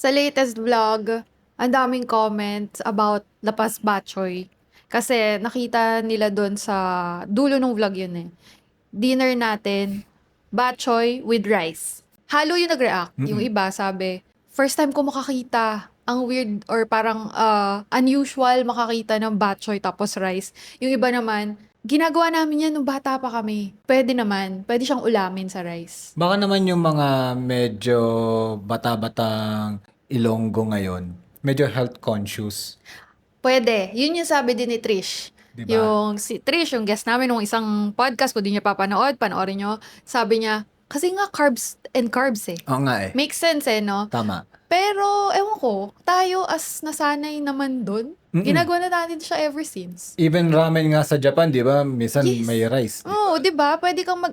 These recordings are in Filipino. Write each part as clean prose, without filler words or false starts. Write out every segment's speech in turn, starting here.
Sa latest vlog, ang daming comments about Lapas Batchoy. Kasi nakita nila doon sa dulo ng vlog yun eh. Dinner natin, batchoy with rice. Halo yung nag-react. Yung Mm. iba sabi, first time ko makakita. Ang weird or parang unusual makakita ng batchoy tapos rice. Yung iba naman, ginagawa namin yan nung bata pa kami. Pwede naman. Pwede siyang ulamin sa rice. Baka naman yung mga medyo bata-batang Ilonggo ngayon, medyo health conscious, Pwede. Yun yung sabi din ni Trish. di ba? Yung si Trish, yung guest namin nung isang podcast ko, di niya papanood, panoorin nyo. Sabi niya, kasi nga carbs and carbs eh. Oo nga eh. Makes sense eh, no? Tama. Pero, ewan ko, tayo as nasanay naman dun, ginagawa na natin siya ever since. Even ramen nga sa Japan, di ba? Minsan Yes. may rice. Oo, di ba? Pwede kang mag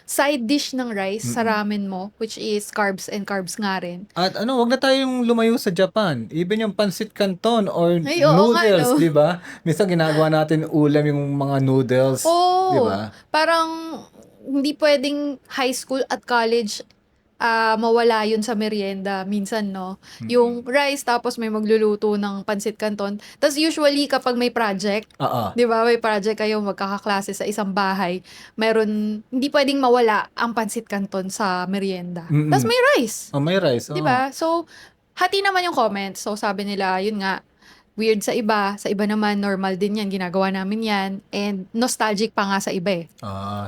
side dish ng rice sa ramen mo, which is carbs and carbs nga rin. At wag na tayong lumayo sa Japan. Even yung pancit canton or Ay, oo nga, noodles, no? di ba? Minsan ginagawa natin ulam yung mga noodles, Oo. di ba? Parang hindi pwedeng high school at college mawala yun sa merienda minsan, no? Yung rice tapos may magluluto ng pancit canton. Tapos usually kapag may project, Oo. 'di ba? May project kayo magkakaklase sa isang bahay, meron hindi pwedeng mawala ang pancit canton sa merienda. Tapos may rice, Oh, may rice. 'di Oo. ba? So hati naman yung comments. So sabi nila, yun nga, weird sa iba naman normal din yan, ginagawa namin yan, and nostalgic pa nga sa iba eh.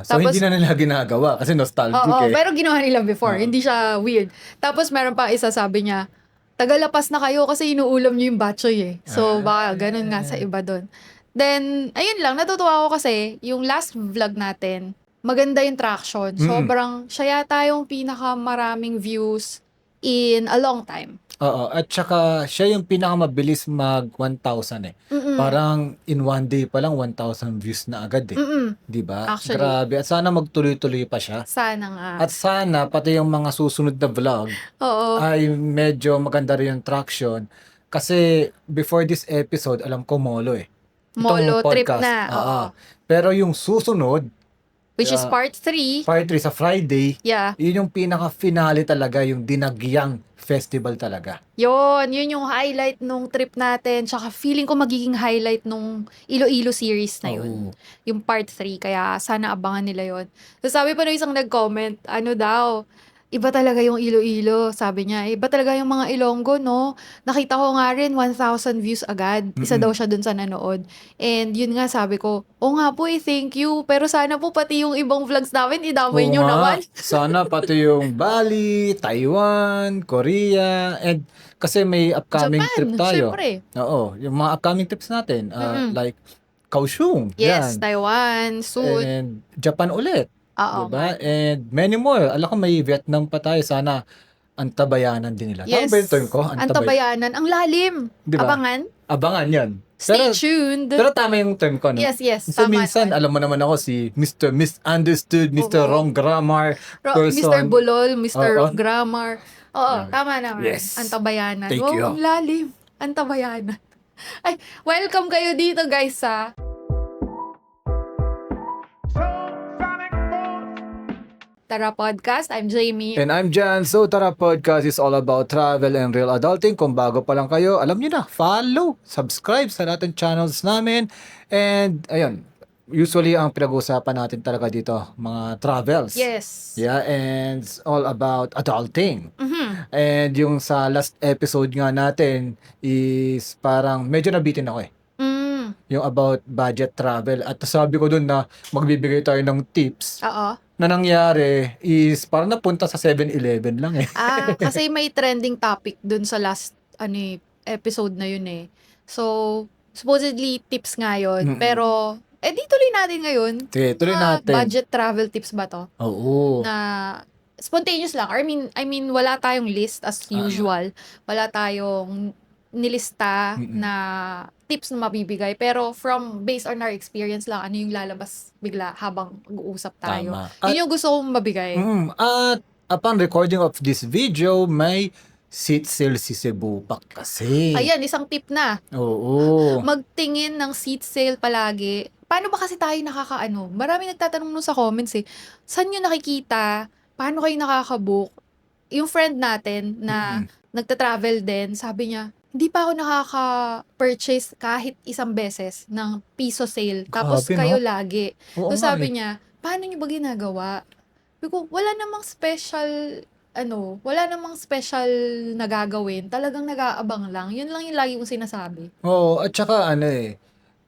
So Tapos- hindi na nila ginagawa kasi nostalgic Oo, eh. pero ginawa nila before, hindi siya weird. Tapos meron pa isa sabi niya, tagalapas na kayo kasi inuulam niyo yung batchoy eh. So baka ganun nga sa iba doon. Then, ayun lang, natutuwa ako kasi yung last vlog natin, maganda yung traction. Sobrang, siya yata yung pinakamaraming views in a long time. Oo, at saka siya yung pinakamabilis mag 1,000 eh. Parang in one day pa lang 1,000 views na agad eh. 'Di ba? Actually. Grabe. At sana magtuloy-tuloy pa siya. Sana nga. At sana pati yung mga susunod na vlog Oo. ay medyo maganda rin yung traction. Kasi before this episode, alam ko molo eh. Molo Itong trip podcast. na. Oo. Oo. Pero yung susunod, Which is part 3. part 3 sa Friday, Yeah. yun yung pinaka-finale talaga, yung Dinagyang Festival talaga. Yun yung highlight nung trip natin. Tsaka feeling ko magiging highlight nung Iloilo series na yun. Oo. Yung part 3. Kaya sana abangan nila yun. So sabi pa nung isang nag-comment, ano daw, iba talaga yung Iloilo. Sabi niya, iba talaga yung mga Ilonggo, no? Nakita ko nga rin, 1,000 views agad. Isa daw siya dun sa nanood. And yun nga, sabi ko, nga po thank you. Pero sana po pati yung ibang vlogs namin, idamay Oo nyo nga. naman. Sana pati yung Bali, Taiwan, Korea, and kasi may upcoming Japan, trip tayo. syempre. Oo, yung mga upcoming trips natin, like Kaohsiung, Yes, yan. Taiwan, soon. And Japan ulit. Oo. Diba? And many more. Alam ko may Vietnam pa tayo. Sana antabayanan din nila. Tama Yes. ba yung term ko? Antabayanan. Ang lalim. Diba? Abangan. Abangan yan. Stay tuned. Pero tama yung term ko, no? Yes. Kasi Tama minsan, naman. alam mo naman ako si Mr. Misunderstood, Mr. Oo. Wrong Grammar person. Mr. Bulol, Mr. Oo. Grammar. Oo, tama naman. Yes. Antabayanan. Thank Wow, you. ang lalim. Antabayanan. Ay, welcome kayo dito, guys, sa Tara Podcast. I'm Jamie. And I'm Jan. So, Tara Podcast is all about travel and real adulting. Kung bago pa lang kayo, alam nyo na, follow, subscribe sa natin channels namin. And, ayun, usually ang pinag-uusapan natin talaga dito, mga travels. Yes. Yeah, and it's all about adulting. Mhm. And yung sa last episode nga natin is parang medyo nabitin ako eh. Yung about budget travel. At sabi ko dun na magbibigay tayo ng tips Oo. na nangyari is parang napunta sa 7-Eleven lang eh. Kasi may trending topic dun sa last episode na yun eh. So, supposedly tips nga yun. Pero, di tuloy natin ngayon. Sige, tuloy Mga natin. budget travel tips ba to? Oo. Na spontaneous lang. I mean, wala tayong list as usual. Wala tayong nilista na tips na mabibigay. Pero based on our experience lang, ano yung lalabas bigla habang mag-uusap tayo. Tama. Yun yung gusto kong mabigay. At upon recording of this video, may seat sale si Cebu pa kasi. Ayan, isang tip na. Oo. Magtingin ng seat sale palagi. Paano ba kasi tayo nakakaano? Marami nagtatanong nun sa comments eh. Saan nyo nakikita? Paano kayo nakakabook? Yung friend natin na nagta-travel din, sabi niya, hindi pa ako nakaka-purchase kahit isang beses ng piso sale. Tapos Grabe, kayo no? lagi. Oo So nga sabi eh. niya, paano niyo ba ginagawa? Sabi ko, wala namang special, wala namang special na gagawin. Talagang nag-aabang lang. Yun lang yung lagi kong sinasabi. Oo, at saka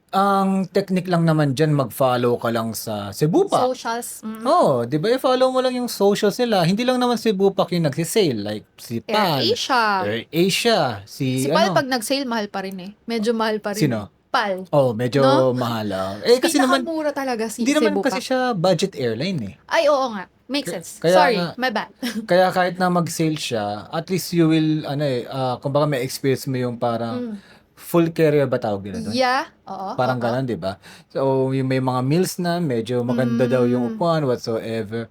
ang technique lang naman dyan, mag-follow ka lang sa Cebupac. Socials, Oo, di ba? I-follow mo lang yung socials nila. Hindi lang naman Cebupac yung nagsisale. Like si Pal, AirAsia. AirAsia, Si Pal, pag nag-sale, mahal pa rin eh. Medyo mahal pa rin eh. Sino? Pal. Oh, medyo No? mahal. Kasi naman, Pinakamura talaga si hindi naman Cebupac. kasi siya budget airline eh. Ay, oo nga. Makes sense. Kaya Sorry, nga- my bad. Kaya kahit na mag-sale siya, at least you will, kumbaga may experience mo yung parang full carrier ba tawag nila doon? Yeah. Oo. Parang oo. ganun, di ba? So, yung may mga meals na, medyo maganda daw yung upuan, whatsoever.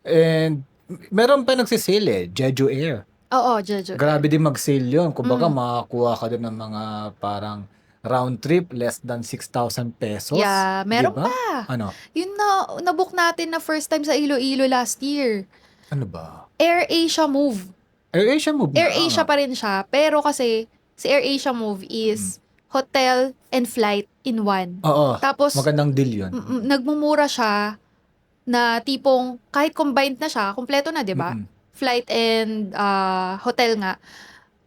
And, meron pa nagsisale Jeju Air. Oo, Jojo. Grabe din mag-sale yun. Kumbaga, makakuha ka doon ng mga parang round trip, less than 6,000 pesos. Yeah, meron Di ba? pa. Ano? Yun na, nabook natin na first time sa Iloilo last year. Ano ba? AirAsia Move. AirAsia Move na. AirAsia pa rin siya. Pero kasi, si AirAsia Move is hotel and flight in one. Oo. Tapos, Magandang deal yun. nagmumura siya na tipong, kahit combined na siya, kompleto na, di ba? Flight and hotel nga.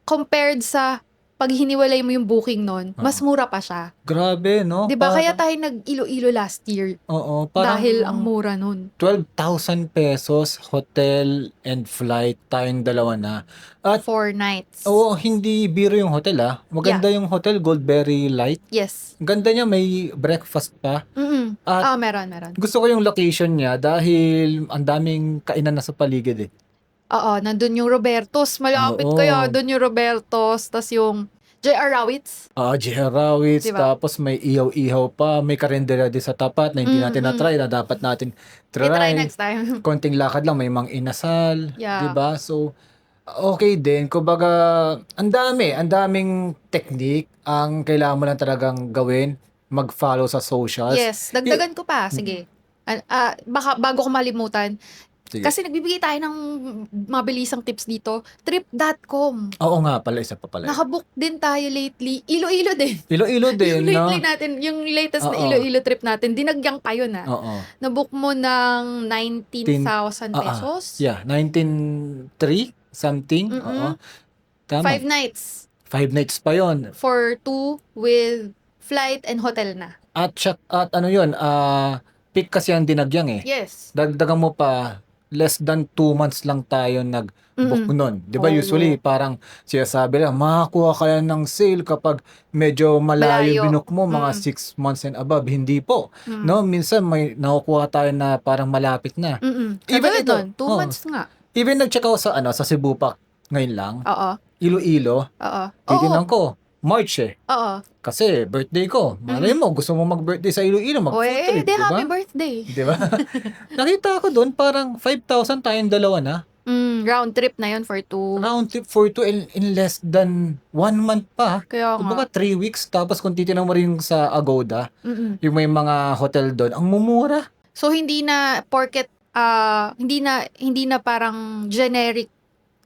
Compared sa pag hiniwalay mo yung booking nun, mas mura pa siya. Grabe, no? 'Di ba? Parang- Kaya tayo nag-Iloilo last year Oo, parang dahil ang mura nun. 12,000 pesos, hotel and flight, tayong dalawa na. At 4 nights. oo, hindi biro yung hotel Maganda yung hotel, Goldberry Light. Yes. Ang ganda niya, may breakfast pa. At Meron. gusto ko yung location niya dahil ang daming kainan na sa paligid eh. Oo, nandun yung Robertos. Malapit Oo. kaya doon yung Robertos. Tas yung J.R. Rawitz. Rawitz, Diba? tapos may ihaw-ihaw pa, may karindera din sa tapat na hindi natin na-try, na dapat natin Try try. next time. Konting lakad lang, may mang inasal, Yeah. 'di ba? So okay din. Kumbaga, ang daming technique ang kailangan mo lang talagang gawin, mag-follow sa socials. Yes. Dagdagan ko pa. Sige. Baka bago ko malimutan. Sige. Kasi nagbibigay tayo ng mabilisang tips dito. Trip.com. Oo nga pala, isa pa pala. Nakabook din tayo lately. Iloilo din. Iloilo din, Yung no? lately natin, yung latest na Oo. Iloilo trip natin, dinagyang pa yun Oo. Nabook mo ng 19,000 pesos. Yeah, 19,300 something. Oo. Tama. 5 nights 5 nights pa 'yon. for 2 with flight and hotel na. At ano 'yun, peak kasi ang dinagyang eh. Yes. Dagdagan mo pa, less than 2 months lang tayo nag-book nun. Di ba Oo. usually parang sinasabi lang, makakuha ka lang ng sale kapag medyo malayo Malayo. binook mo, mga 6 months and above. Hindi po. No, minsan may nakukuha tayo na parang malapit na. Even ito, nun, 2 oo. months nga. Even nag-check ako sa Cebupac ngayon lang, Oo. Iloilo, Oo. titignan ko, March Oo. Kasi birthday ko. Malay mo, gusto mo mag-birthday sa Iloilo, mag-food trip, di ba? Happy birthday. Di ba? Nakita ko doon, parang 5,000 tayong dalawa na. Round trip na yun for 2. Round trip for two in less than 1 month pa. Kaya Kumbaga nga. 3 weeks. Tapos kung titignan mo rin sa Agoda, yung may mga hotel doon, ang mumura. So hindi na porket hindi na parang generic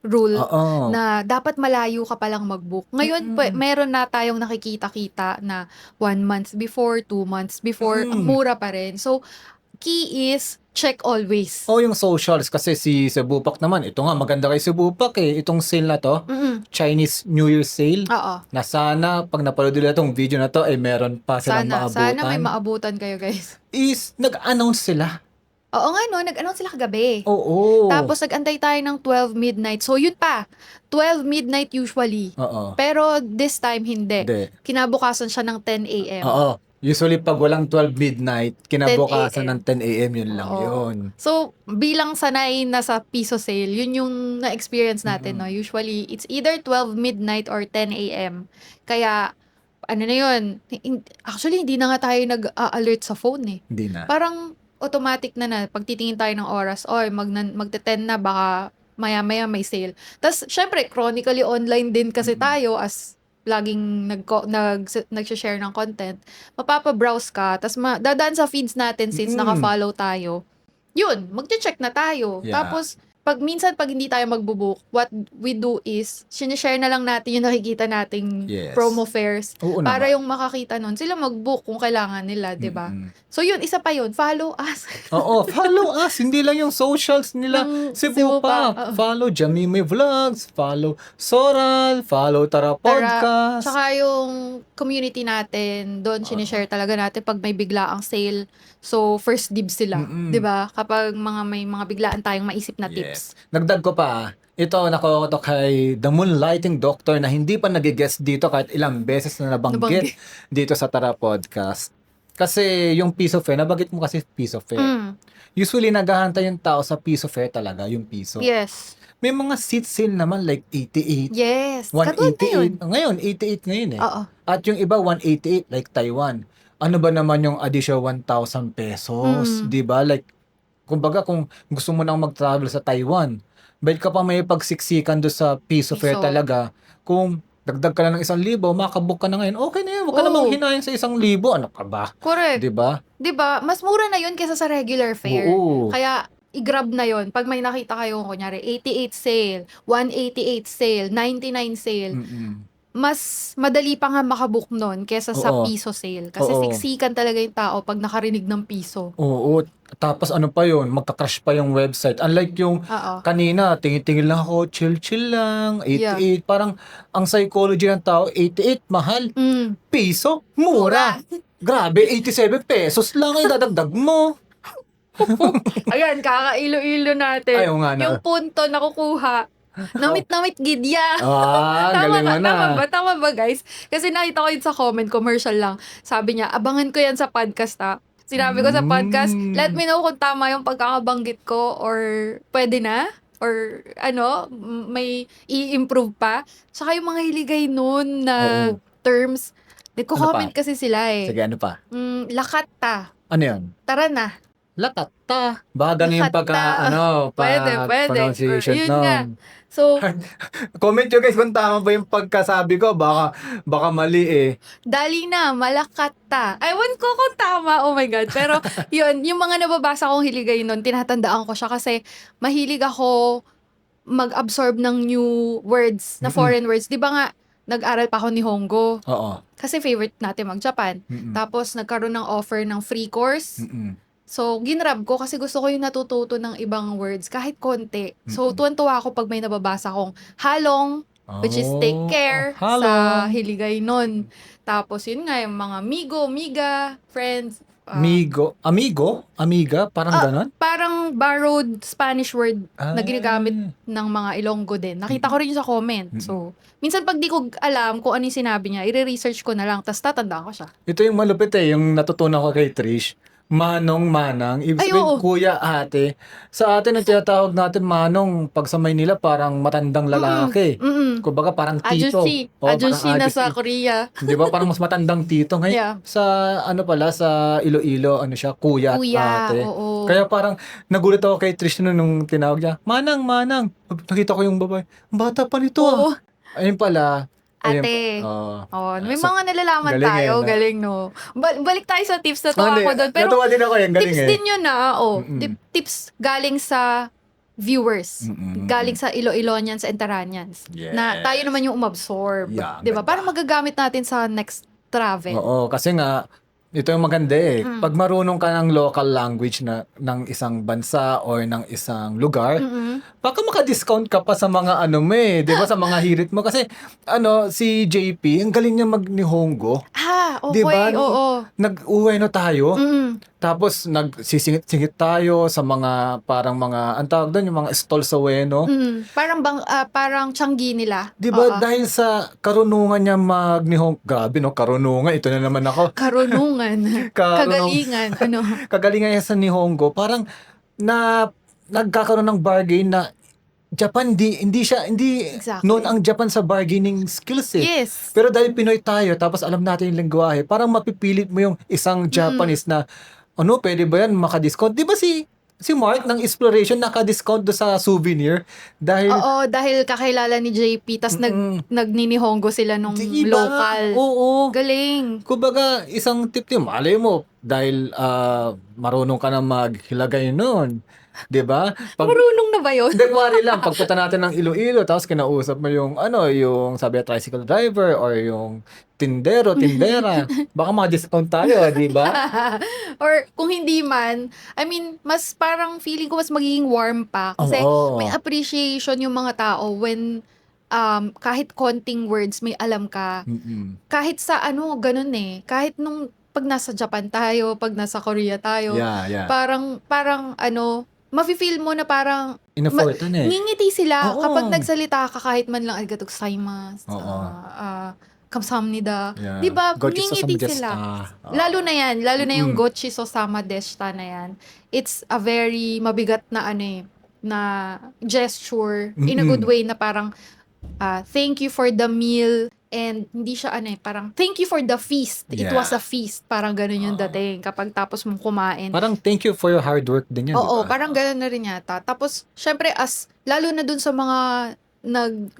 rule Oo. na dapat malayo ka palang mag-book. Ngayon, meron na tayong nakikita-kita na 1 month before, 2 months before, ang mura pa rin. So, key is check always. Oh, yung socials. Kasi si Cebupac naman, ito nga, maganda kay Cebupac eh. Itong sale na to, Chinese New Year sale. Oo. Na sana, pag napanood nila itong video na to, ay meron pa silang maabutan. Sana may maabutan kayo, guys. Is, nag-announce sila. Oo nga, no? Nag-announce sila kagabi. Oo. Tapos, nag-antay tayo ng 12 midnight. So, yun pa. 12 midnight usually. Oo. Pero, this time, hindi. Hindi. Kinabukasan siya ng 10 a.m. Oo. Usually, pag walang 12 midnight, kinabukasan 10 a.m. ng 10 a.m. yun lang Oo. yun. So, bilang sanay na sa piso sale, yun yung na-experience natin, no? Usually, it's either 12 midnight or 10 a.m. Kaya, ano na yun? Actually, hindi na nga tayo nag-alert sa phone, eh. Hindi na. Parang automatic na pag titingin tayo ng oras, oy, magte-10 na, baka maya-maya may sale. Tapos, syempre, chronically online din kasi tayo as laging nag-share ng content. Mapapa-browse ka, tapos dadaan sa feeds natin since naka-follow tayo. Yun, magche-check na tayo. Yeah. Tapos, minsan pag hindi tayo magbo-book, what we do is, sinishare na lang natin yung nakikita nating Yes. promo fares Oo para naman. yung makakita nun, sila mag-book kung kailangan nila, di ba? Mm-mm. So yun, isa pa yun, follow us. Oo, follow us. Hindi lang yung socials nila. Ng Cebu Cebu pa, pa. oo. Follow Jamime Vlogs. Follow Soral. Follow Tara Podcast. Tsaka yung community natin, doon sinishare talaga natin pag may biglaang sale. So, first dibs sila. Mm-mm. 'Di ba? Kapag may mga biglaan tayong maisip na tips. Yes. Nagdag ko pa. Ito, nakuha ko to kay The Moonlighting Doctor na hindi pa nag-guest dito kahit ilang beses na nabanggit dito sa Tara Podcast. Kasi yung piece of fare, nabanggit mo kasi piece of fare. Mm, Usually, naghahantay yung tao sa piece of fare talaga, yung piso. yes. May mga seat sale naman like 88, Yes. Katulad na yun. 188. Ngayon, 88 ngayon eh. Oo. At yung iba, 188 like Taiwan. Ano ba naman yung additional 1,000 pesos? Mm. 'Di ba? Like, kumbaga kung gusto mo nang mag-travel sa Taiwan, bayad ka pa may pagsiksikan do sa piso fare Piso. talaga. Kung dagdag ka lang ng 1,000, makabook ka na ngayon, okay na yun. Huwag ka Oo. namang hinayin sa 1,000. Ano ka ba? Correct. 'Di ba? 'Di ba? Mas mura na yun kaysa sa regular fare. Oo. Kaya, i-grab na yon. Pag may nakita kayo, kunyari, 88 sale, 188 sale, 99 sale, Mm-mm. mas madali pa nga makabook nun kesa sa Oo. piso sale. Kasi Oo. siksikan talaga yung tao pag nakarinig ng piso. Oo. Tapos ano pa yun? Magka-crash pa yung website. Unlike yung Oo. kanina, tingin-tingin lang ako, chill-chill lang, 88. Parang ang psychology ng tao, 88, mahal. Mm. Piso, mura. Grabe, 87 pesos lang ay dadagdag mo. Ayan, kakailo-ilo natin. Ayaw nga na. Yung punto nakukuha. Namit-namit gidya. Galing mo na. Tama ba guys? Kasi nakita ko yun sa comment, commercial lang. Sabi niya, abangan ko yan sa podcast ha. Sinabi ko sa podcast, let me know kung tama yung pagkakabanggit ko or pwede na. Or may i-improve pa. Saka yung mga hiligay nun na Oo. terms. Nagko-comment Ano pa? kasi sila eh. Sige, ano pa? Lakat ta. Ano yun? Tara na. Lakata. Baka ganun yung Lakata. Pwede. pronunciation Or, yun nga. nun. So, Comment nyo guys kung tama ba yung pagkasabi ko. Baka mali eh. dali na, malakat ta. Ewan ko kung tama, oh my God. Pero, yun, yung mga nababasa kong hiligay nun, tinatandaan ko siya kasi mahilig ako mag-absorb ng new words, na foreign words. Di ba nga, nag-aral pa ako ni Hongo. Oo. Kasi favorite natin mag-Japan. Mm-mm. Tapos, nagkaroon ng offer ng free course. Mm-mm. So, ginrab ko kasi gusto ko yung natututo ng ibang words, kahit konti. So, tuwan-tuwa ako pag may nababasa kong halong, which is take care sa Halong. hiligay nun. Tapos, yun nga, yung mga migo, miga, friends. Amiga, parang ganon. Parang borrowed Spanish word na Ah. ginagamit ng mga Ilonggo din. Nakita ko rin yun sa comment. So, minsan pag di ko alam kung ano yung sinabi niya, i-research ko na lang, tapos tatandaan ko siya. Ito yung malupit eh, yung natutunan ko kay Trish. Manong, manang, ibig Ay, sabihin oo. kuya, ate. Sa atin, ang tinatawag natin manong, pag sa Maynila, parang matandang lalaki. Kumbaga parang tito. Ajushi. Oo, Ajushi parang na sa Korea. Di ba? Parang mas matandang tito. Ngayon, Yeah. sa sa Iloilo, kuya, Kuya, at ate. oo. Kaya parang nagulat ako kay Trish nung tinawag niya, manang, manang. Nakita ko yung babae, ang bata pa nito Oo. Ayun pala. Ate. Oo. Oh, may So, mga nalalaman galing tayo. eh, no? Galing, no? Balik tayo sa tips. Natuwa Hindi, ako doon. Pero natuwa din ako yung galing tips eh. din yun na. Oh, Mm-mm. tips galing sa viewers. Mm-mm. Galing sa Iloilonians and Taranians. Yes. Na tayo naman yung umabsorb. Yeah, Di ba? ganda. Para magagamit natin sa next travel. Oo, kasi nga, ito yung maganda eh. Pag marunong ka ng local language ng isang bansa or ng isang lugar, baka maka-discount ka pa sa mga di ba, sa mga hirit mo. Kasi, si JP, ang galing niya mag-Nihongo. Okay. Di ba? Oo. Nag-uwi na tayo. Mm. Tapos, nagsisingit-singit tayo sa mga, parang mga, ang tawag doon, yung mga stall sa Ueno. Parang tiyanggi nila. Di ba, Oo. dahil sa karunungan niya mag-Nihongo, grabe no, karunungan, ito na naman ako. Karunungan. Kagalingan. Kagalingan niya sa Nihongo, parang nagkakaroon ng bargain na Japan, hindi Exactly. known ang Japan sa bargaining skills eh. Yes. Pero dahil Pinoy tayo, tapos alam natin yung lengguwahe, parang mapipilit mo yung isang Japanese na, pwede ba yan maka-discount? Di ba si Mark ng Exploration naka-discount do sa souvenir? Dahil, Oo, dahil kakilala ni JP, tas nagninihongo sila nung Di ba? local. Oo. Galing. Kumbaga, isang tip din, malay mo, dahil marunong ka na maghilagay nun. 'Di ba? Pag Marunong na ba yun? Hindi, kuwari lang, pagpunta natin ng Iloilo, tapos kinausap mo yung, yung sabi tricycle driver or yung tindero, tindera. Baka ma-discount tayo, di ba? Or kung hindi man, I mean, mas parang feeling ko mas magiging warm pa. Kasi Oo. may appreciation yung mga tao when kahit konting words may alam ka. Mm-mm. Kahit sa ganun eh. Kahit nung pag nasa Japan tayo, pag nasa Korea tayo, Yeah. parang mafe-feel mo na parang Inoffertan eh. ngingiti sila Oo. kapag nagsalita ka kahit man lang arigatou gozaimasu, Oo. kamsahamnida. Yeah. 'Di ba? Gochi Ngingiti sosama sila. deshita. Lalo na yung Mm-mm. gochi sosama deshita na yan. It's a very mabigat na na gesture in a good Mm-mm. way na parang thank you for the meal and hindi siya parang thank you for the feast. It Yeah. was a feast. Parang ganun yung dating kapag tapos mong kumain. Parang thank you for your hard work din yan, di Oo, ba? parang gano'n na rin yata. Tapos, syempre, lalo na dun sa mga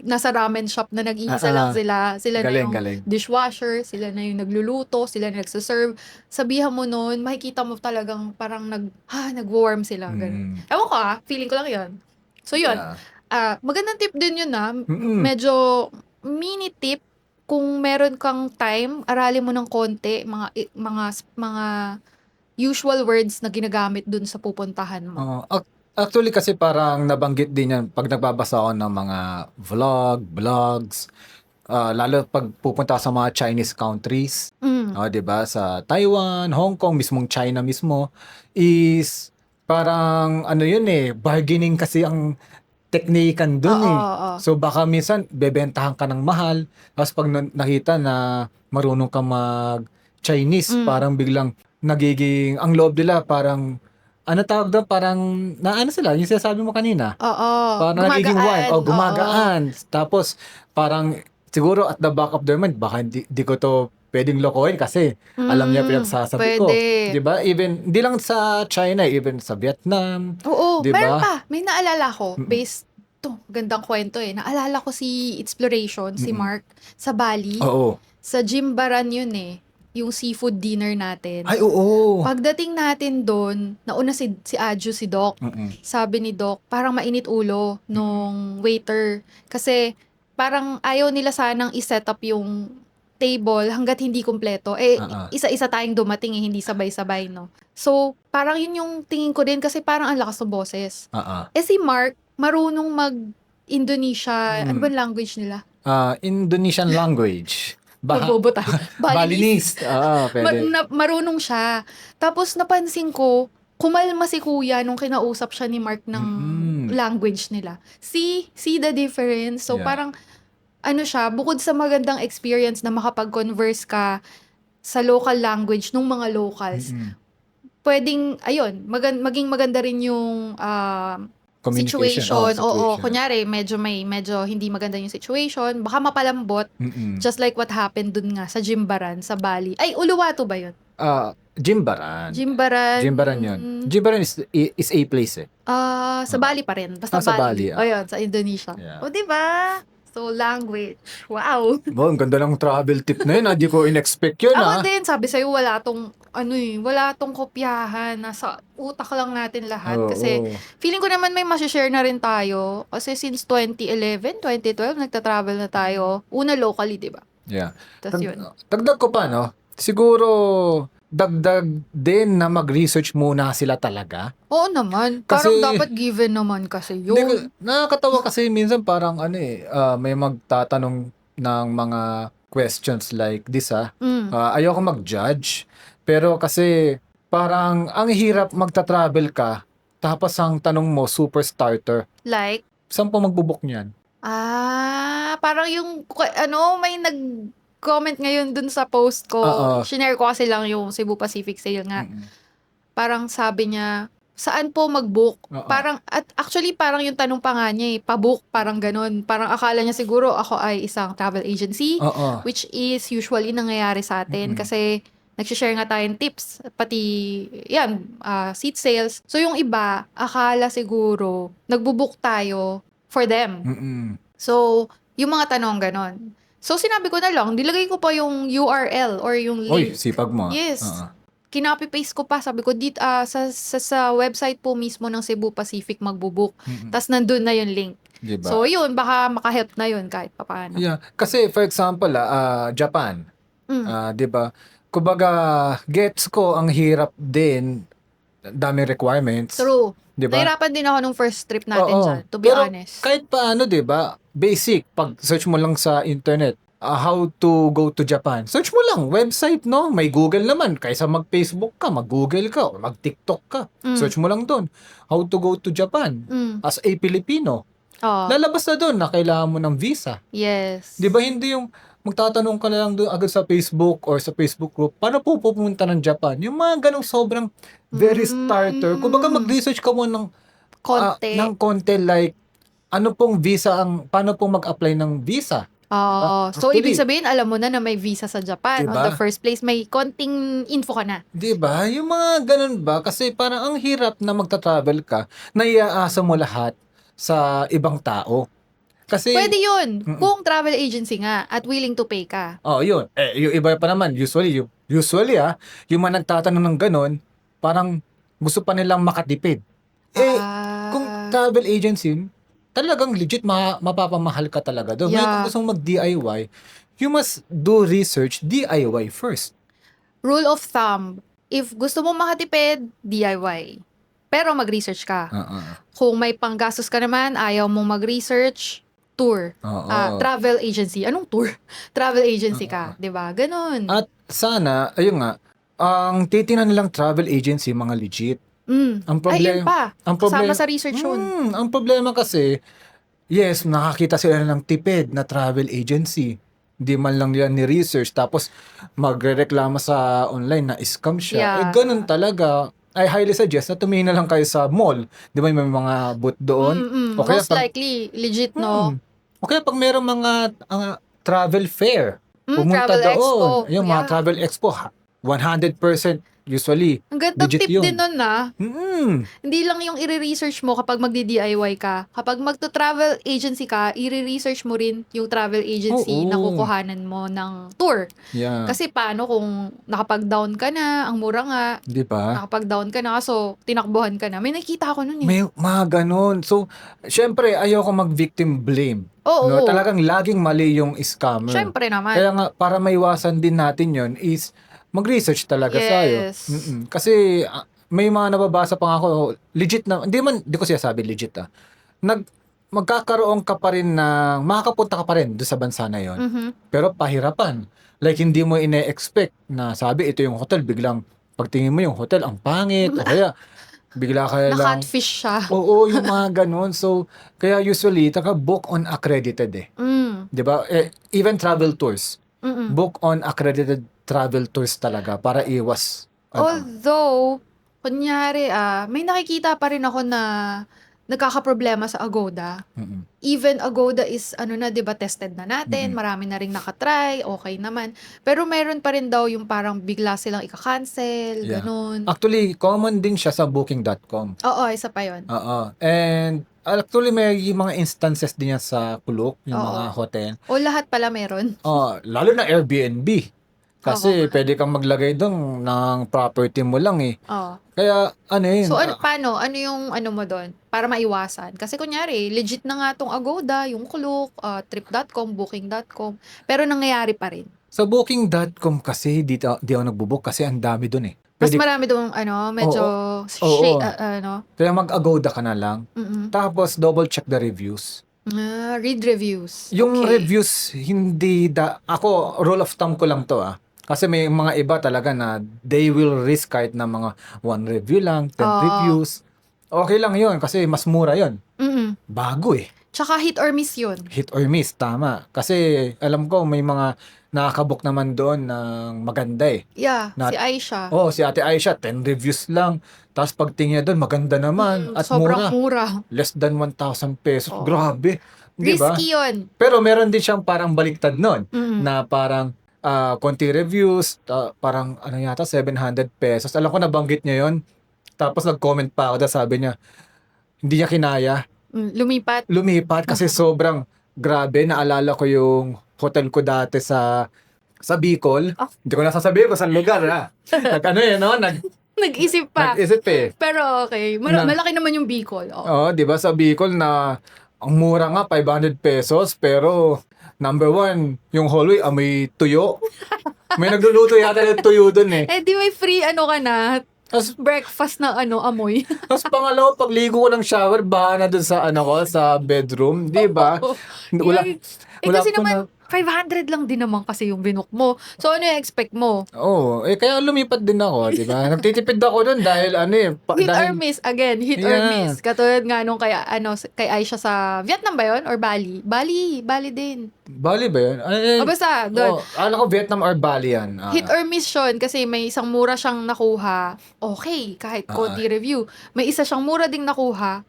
nasa ramen shop na nag-iisa lang sila na yung Galing. dishwasher, sila na yung nagluluto, sila na nagsaserve. Sabihan mo nun, makikita mo talagang parang nag-warm sila. Ganun. Mm. Ewan ko feeling ko lang yun. So, yun. Yeah. Magandang tip din yun Mm-mm. Medyo mini tip kung meron kang time, aralin mo ng konti mga usual words na ginagamit dun sa pupuntahan mo. Actually kasi parang nabanggit din yan pag nagbabasa ako ng mga vlogs, lalo pag pupunta sa mga Chinese countries, 'di ba? Sa Taiwan, Hong Kong, mismong China mismo is parang yun bargaining kasi ang teknikan dun Oo. So baka minsan bebentahan ka ng mahal, tapos pag nakita na marunong ka mag-Chinese, parang biglang nagiging ang loob nila parang tawag doon, parang sila, yung sinasabi mo kanina. Oo. Parang nagiging warm, Oo. gumagaan. Tapos parang siguro at the back of their mind, baka di ko to pwedeng lokohin kasi alam niya pinagsasabi ko. Pwede. 'Di ba? Even hindi lang sa China, even sa Vietnam. Oo, Di ba? meron pa. May naalala ko, based gandang kwento Naalala ko si Exploration, si Mark, sa Bali. Oo. Sa Jimbaran yun yung seafood dinner natin. Ay, oo. Pagdating natin doon, nauna si Aju, si Doc. Sabi ni Doc, parang mainit ulo nung waiter. Kasi parang ayaw nila sanang iset up yung table hanggat hindi kumpleto. Isa-isa tayong dumating hindi sabay-sabay, no? So, parang yun yung tingin ko din kasi parang ang lakas ng boses. Si Mark, marunong mag-Indonesia. Ano ba language nila? Indonesian language. Mabobo tayo. Balinese. Pwede. Marunong siya. Tapos napansin ko, kumalma si kuya nung kinausap siya ni Mark ng language nila. See the difference? So, Yeah. parang, siya, bukod sa magandang experience na makapag-converse ka sa local language ng mga locals, pwedeng, maging maganda rin yung situation. Oo, kunyari, medyo hindi maganda yung situation, baka mapalambot, just like what happened dun nga sa Jimbaran, sa Bali. Ay, Uluwatu ba yun? Jimbaran. Jimbaran yun. Jimbaran is a place sa Bali pa rin. Basta sa Bali. Bali, O yun, sa Indonesia. Yeah. O, diba? So, language. Wow. Ang ganda ng travel tip na yun. Hindi ko in-expect yun. Ako din, sabi sa'yo, wala tong kopyahan. Nasa utak lang natin lahat. Kasi, feeling ko naman may masishare na rin tayo. Kasi since 2011, 2012, nagta-travel na tayo. Una locally, di ba? Yeah. Tas yun. Dagdag ko pa, no? Siguro, dagdag din na mag-research muna sila talaga. Oo naman. Kasi- Parang dapat given naman kasi Hindi yun. nakakatawa kasi minsan parang may magtatanong ng mga questions like this ayoko mag-judge, pero kasi parang ang hirap magta-travel ka tapos ang tanong mo super starter. Like, Saan po magbubuk niyan? parang yung, may nag-comment ngayon dun sa post ko. Oo. Shinare ko kasi lang yung Cebu Pacific Sale nga. Parang sabi niya, saan po mag-book? Oo. Parang, at actually, parang yung tanong pa nga niya pa-book, parang ganun. Parang akala niya siguro ako ay isang travel agency, Oo. which is usually nangyayari sa atin. Kasi, nagsishare nga tayong tips, pati, seat sales. So, yung iba, akala siguro, nagbo-book tayo for them. So, yung mga tanong ganon. So, sinabi ko na lang, nilagay ko pa yung URL or yung Oy, link. sipag mo. Yes. kinopy-paste ko pa. Sabi ko, sa website po mismo ng Cebu Pacific magbubook. Mm-mm. Tas nandun na yung link. Diba? So, yun, baka makahelp na yun kahit papaano. Yeah. Kasi, for example, Japan, Mm. 'di ba? Kumbaga, gets ko ang hirap din, daming requirements, True. 'di ba? Nahirapan din ako nung first trip natin Oo. dyan, to be Pero honest. kahit paano, 'di ba? Basic, pag search mo lang sa internet, how to go to Japan. Search mo lang website, no? May Google naman. Kaysa mag-Facebook ka, mag-Google ka, o mag-TikTok ka. Mm. Search mo lang doon. How to go to Japan Mm. as a Filipino. Oh, Lalabas na doon na kailangan mo ng visa. yes. 'Di ba hindi yung magtatanong ka na lang doon agad sa Facebook or sa Facebook group, paano po pupunta ng Japan? Yung mga ganong sobrang very starter. Kumbaga mag-research ka mo ng Konti. konti, like ano pong visa paano pong mag-apply ng visa? Oo. So, actually, ibig sabihin, alam mo na may visa sa Japan. Diba? On the first place, may konting info ka na. 'Di ba? Yung mga ganun ba? Kasi parang ang hirap na magta-travel ka, na iaasa mo lahat sa ibang tao. Kasi Pwede yun. Mm-mm. Kung travel agency nga at willing to pay ka. yun. Yung iba pa naman, usually yung mga nagtatanong ng ganun, parang gusto pa nilang makatipid. Kung travel agency, talagang legit mapapamahal ka talaga doon. Ngayon, Yeah. kung gusto mong mag-DIY, you must do research DIY first. Rule of thumb, if gusto mo makatipid, DIY. Pero mag-research ka. Kung may panggastos ka naman, ayaw mong mag-research, tour. Travel agency. Anong tour? Travel agency ka. 'Di ba? Ganon. At sana, ayun nga, ang titingnan nilang travel agency, mga legit. Ang Ay, yun pa. ang problema, Kasama sa research yun. ang problema kasi, yes, nakakita sila ng tipid na travel agency. Hindi man lang nila ni-research, tapos magrereklamo sa online na scam siya. Yeah. Ganun talaga. I highly suggest na tumingin na lang kayo sa mall. Di ba may mga booth doon? O kaya Most likely, legit, no? O kaya pag mayroong mga travel fair, pumunta travel doon. expo. Yung mga Yeah. travel expo, 100% usually. Ang ganda legit tip yun. din nun, na. Hindi lang yung i-research mo kapag magdi-DIY ka. Kapag magto-travel agency ka, i-research mo rin yung travel agency Oo. na kukuhanan mo ng tour. Yeah. Kasi paano kung nakapag-down ka na, ang mura nga, Di ba? nakapag-down ka na, so tinakbuhan ka na. May nakita ako nun eh. May mga ganun. So, syempre, ayoko mag-victim blame. Oo. No? Talagang laging mali yung scammer. Syempre naman. Kaya nga, para maiwasan din natin yon is mag-research talaga tayo. Yes. Kasi may mga nababasa pa nga ako, legit na, hindi ko sinasabi legit magkakaroon ka pa rin makakapunta ka pa rin doon sa bansa na yon. Pero pahirapan. Like, hindi mo ine-expect na sabi, ito yung hotel, biglang pagtingin mo yung hotel, ang pangit, o kaya bigla ka lang. Na-catfish siya. Oo, yung mga ganun. So, kaya usually, book on accredited eh. Di ba? Even travel tours. Book on accredited travel tours talaga para iwas. Although, kunyari, may nakikita pa rin ako na nagkakaproblema sa Agoda. Even Agoda is, di ba, tested na natin, marami na ring nakatry, okay naman. Pero meron pa rin daw yung parang bigla silang ika-cancel, Yeah. ganun. Actually, common din siya sa booking.com. Oo, isa pa yun. Oo. And actually, may mga instances din yan sa Kulok, yung Oo. mga hotel. O lahat pala meron. Lalo na Airbnb. Kasi Oo. pwede kang maglagay doon ng property mo lang eh. Oo. Kaya, yun. So, paano? Ano yung mo doon? Para maiwasan. Kasi kunyari, legit na nga tong Agoda, yung Klook, Trip.com, Booking.com. Pero nangyayari pa rin. Sa Booking.com kasi, di ako nagbubook kasi ang dami doon eh. Mas marami doon, medyo Oo. Kaya mag-Agoda ka na lang. Tapos, double check the reviews. Read reviews. Yung Okay. reviews, hindi ako, rule of thumb ko lang to Kasi may mga iba talaga na they will risk kahit na mga 1 review lang, 10 reviews. Okay lang yun kasi mas mura yun. Bago eh. Tsaka hit or miss yun. Hit or miss, tama. Kasi alam ko may mga nakakabook naman doon ng maganda eh. Yeah, Not- si Aisha. Si Ate Aisha, 10 reviews lang. Tapos pagtingin niya doon, maganda naman at Sobrang mura. mura. Less than 1,000 pesos. Oo. Grabe. Diba? Risky yun. Pero meron din siyang parang baliktad nun. Mm-mm. Na parang konti reviews, parang 700 pesos. Alam ko nabanggit niya yon. Tapos nag-comment pa ako, sabi niya, hindi niya kinaya. Lumipat. Kasi sobrang grabe. Naalala ko yung hotel ko dati sa sa Bicol. Ah. Hindi ko na sasabihin kung saan lugar, ha? Nag-ano yun, no? Nag-isip pa. Nag-isip eh. Pero okay. Na- Malaki naman yung Bicol. Oh. Oo, di ba sa Bicol na ang mura nga, 500 pesos, pero number one, yung hallway, amoy tuyo. May nagluluto yata ng tuyo dun eh. Eh, di may free ano ka na, Tapos, breakfast na amoy. tapos pangalawa, pagligo ko ng shower, baha na dun sa, sa bedroom, di ba? Wala, Eh, wala kasi ko naman, 500 lang din naman kasi yung binook mo. So, ano yung expect mo? Oo, kaya lumipat din ako, di ba? Nagtitipid ako dun dahil Hit dahil, or miss, again, hit or Yeah. miss. Katulad nga nung kay Aisha sa Vietnam ba yun? Or Bali? Bali din. Bali ba yun? O basta, doon. Alam ko Vietnam or Bali yan. Hit or miss yun kasi may isang mura siyang nakuha. Okay, kahit konti review. May isa siyang mura ding nakuha.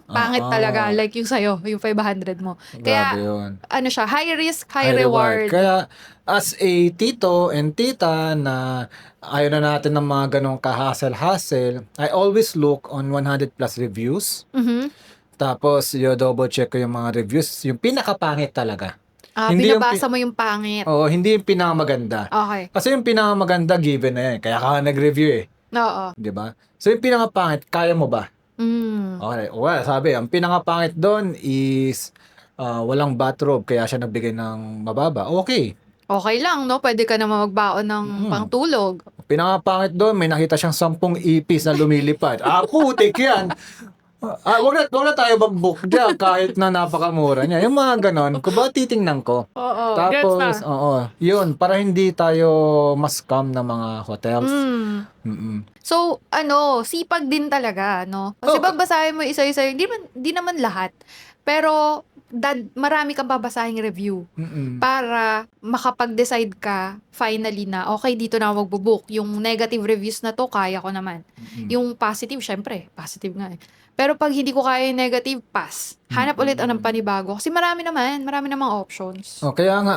Pangit talaga. Like yung sa'yo, yung 500 mo. Grabe Kaya, yun. ano siya, high risk, high reward. Kaya, as a tito and tita na ayaw na natin ng mga ganong ka-hassle-hassle, I always look on 100 plus reviews. Mhm. Tapos, double check ko yung mga reviews. Yung pinakapangit talaga. Hindi yung Binabasa mo yung pangit. Oo, hindi yung pinakamaganda. Okay. Kasi yung pinakamakaganda, given na yan. Kaya ka nag-review eh. Oo. Di ba? So, yung pinakapangit, kaya mo ba? Okay. Well, sabi, ang pinakapangit doon is walang bathrobe, kaya siya nagbigay ng mababa. Okay. Okay lang, no? Pwede ka naman magbaon ng pangtulog. Pinakapangit doon, may nakita siyang 10 ipis na lumilipad. Putik yan. Wag na tayo mag-book dyan kahit na napakamura niya. Yung mga ganon, kung ba titingnan ko. Oo. Tapos, yun, para hindi tayo mas-scam ng mga hotels. Mm-mm. So, sipag din talaga, no? Kasi babasahin mo isa-isa, hindi naman lahat. Pero, marami kang babasahing review Mm-mm. para makapag-decide ka finally na, okay, dito na ako magbubook. Yung negative reviews na to, kaya ko naman. Yung positive, syempre, positive nga eh. Pero pag hindi ko kaya yung negative, pass. Hanap ulit ng panibago. Kasi marami namang options. Kaya nga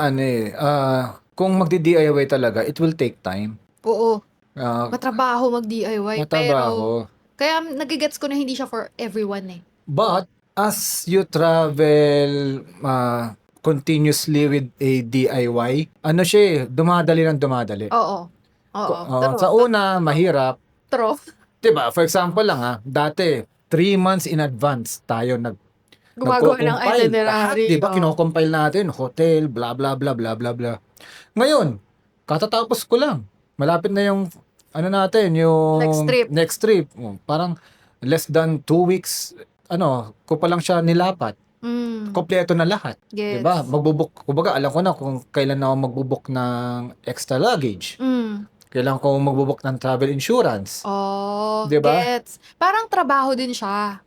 kung magdi-DIY talaga, it will take time. Oo. Ah, Matrabaho mag-DIY. Pero, Matabaho. kaya nagigets ko na hindi siya for everyone eh. But, as you travel continuously with a DIY, dumadali ng dumadali. Oo. Sa una, mahirap. True. Diba? For example lang dati, 3 months in advance tayo Gumagawa ng nagko-compile. itinerary. Lahat, diba? Oo. Kino-compile natin, hotel, blah, blah, blah, blah, blah, blah. Ngayon, katatapos ko lang. Malapit na yung, yung Next trip. Parang less than 2 weeks, ko pa lang siya nilapat. Kompleto na lahat. Yes. Diba? Kumbaga, alam ko na kung kailan ako magbubuk ng extra luggage. Kailan ko magbubuk ng travel insurance. Diba? Gets. Parang trabaho din siya.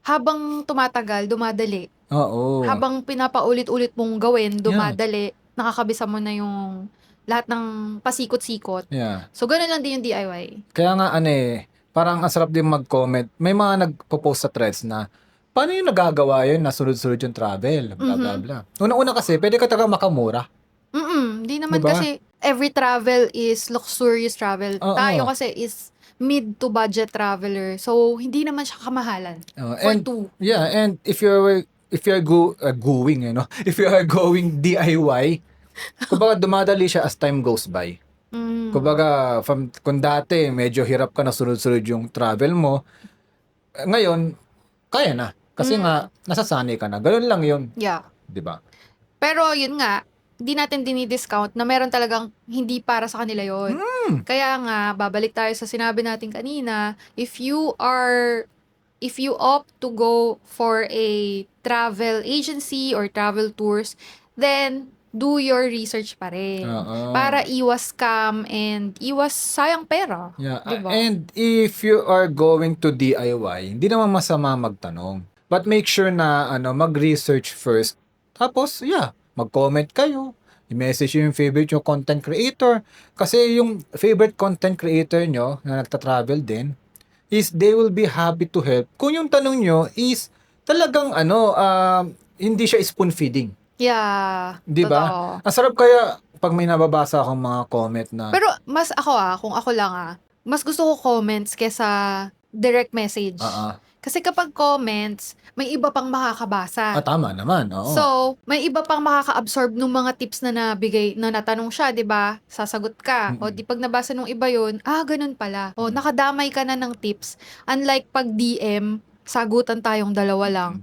Habang tumatagal, dumadali. Oo. Habang pinapaulit-ulit mong gawin, dumadali. Nakakabisa mo na yung lahat ng pasikot-sikot. Yeah. So, ganun lang din yung DIY. Kaya nga, parang ang sarap din mag-comment. May mga nagpo-post sa threads na, paano yung nagagawa yun na sunod-sunod yung travel? Blah, blah, blah. Una-una kasi, pwede ka talaga makamura. Di naman Diba? kasi every travel is luxurious travel. Oo. Tayo kasi is mid to budget traveler. So, hindi naman siya kamahalan. For two. Yeah, and if you're going, if you are going DIY, kumbaga dumadali siya as time goes by. Kumbaga, kung dati medyo hirap ka na sunod-sunod yung travel mo, ngayon, kaya na. Kasi nga, nasasanay ka na. Ganun lang yun. Yeah. Diba? Pero yun nga, di natin dinidiscount na meron talagang hindi para sa kanila yon. Kaya nga, babalik tayo sa sinabi natin kanina, if you opt to go for a travel agency or travel tours, then do your research pa rin. Para iwas scam and iwas sayang pera. Yeah. Diba? And if you are going to DIY, hindi naman masama magtanong. But make sure na mag-research first. Tapos, mag-comment kayo. I-message yung favorite yung content creator. Kasi yung favorite content creator nyo na nagta-travel din, is they will be happy to help. Kung yung tanong nyo is talagang hindi siya spoon feeding. Yeah. Di ba? Totoo. Ang sarap kaya pag may nababasa akong mga comment na Pero mas ako kung ako lang mas gusto ko comments kesa direct message. Kasi kapag comments, may iba pang makakabasa. Tama naman, oo. So, may iba pang makaka-absorb nung mga tips na nabigay, na natanong siya, 'di ba? Sasagot ka. O di pag nabasa nung iba 'yun, ganun pala. O nakadamay ka na ng tips. Unlike pag DM, sagutan tayong dalawa lang.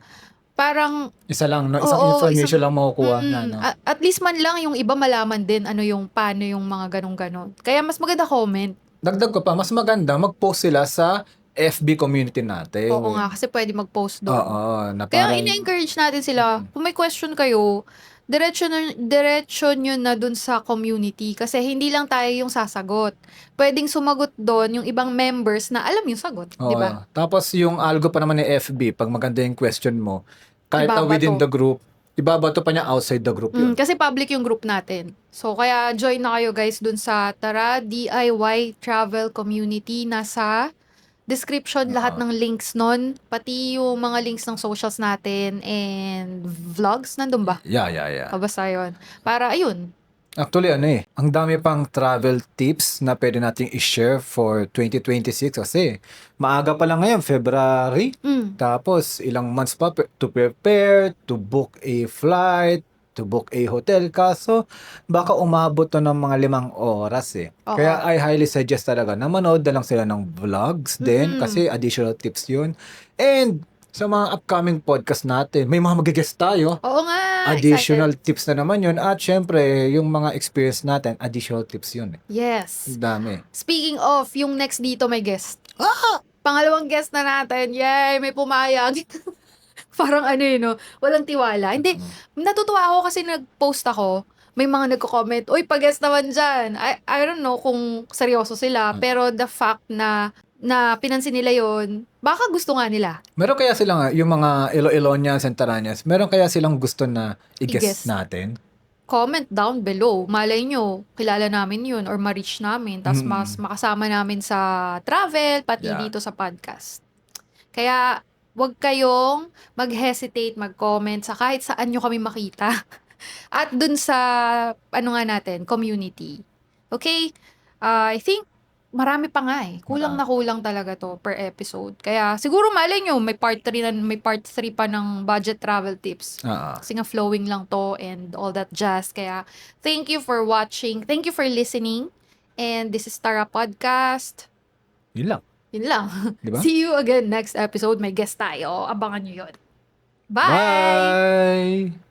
Parang Isa lang, no? Isang oo, information lang makukuha na, no? at least man lang yung iba malaman din paano yung mga ganun-ganon. Kaya mas maganda comment. Dagdag ko pa, mas maganda mag-post sila sa FB community natin. Oo nga, kasi pwede mag-post doon. Oo, na Kaya parang, ina-encourage natin sila, kung may question kayo, diretso nyo na dun sa community kasi hindi lang tayo yung sasagot. Pwedeng sumagot doon yung ibang members na alam yung sagot, di ba? Tapos yung algo pa naman ni FB, pag maganda yung question mo, kahit Ibabato. within the group, ibabato pa niya outside the group yun. Kasi public yung group natin. So, kaya join na kayo guys dun sa Tara DIY Travel Community. Nasa description lahat ng links nun. Pati yung mga links ng socials natin and vlogs. Nandun ba? Yeah. Basta yun. Para, ayun. Actually, ang dami pang travel tips na pwede nating i-share for 2026 kasi maaga pa lang ngayon, February. Tapos, ilang months pa to prepare, to book a flight, to book a hotel. Kaso, baka umabot to ng mga 5 oras eh. Oo. Kaya I highly suggest talaga na manood na lang sila ng vlogs din kasi additional tips yun. And sa mga upcoming podcast natin, may mga mag-guest tayo. Oo nga. Additional Excited. tips na naman yun. At syempre, yung mga experience natin, additional tips yun. Yes. Ang dami. Speaking of, yung next dito may guest. Pangalawang guest na natin. Yay! May pumayag. Parang no? Walang tiwala. Hindi, natutuwa ako kasi nag-post ako. May mga nagko-comment, uy, pag-guest naman dyan. I don't know kung seryoso sila, pero the fact na pinansin nila yon, baka gusto nga nila. Meron kaya silang, yung mga Iloilonians and Taranias, meron kaya silang gusto na i-guest I-guest. natin? Comment down below. Malay nyo, kilala namin yun or ma-reach namin. Tapos mas makasama namin sa travel, pati Yeah. dito sa podcast. Kaya, wag kayong mag-hesitate, mag-comment sa kahit saan nyo kami makita. At dun sa, natin, community. Okay? I think, marami pa nga eh. Kulang na kulang talaga to per episode. Kaya, siguro malay nyo, may part 3 pa ng budget travel tips. Kasi nga flowing lang to and all that jazz. Kaya, thank you for watching. Thank you for listening. And this is Tara Podcast. Yun lang. Yun lang. Diba? See you again next episode. May guest tayo. Abangan nyo yun. Bye! Bye!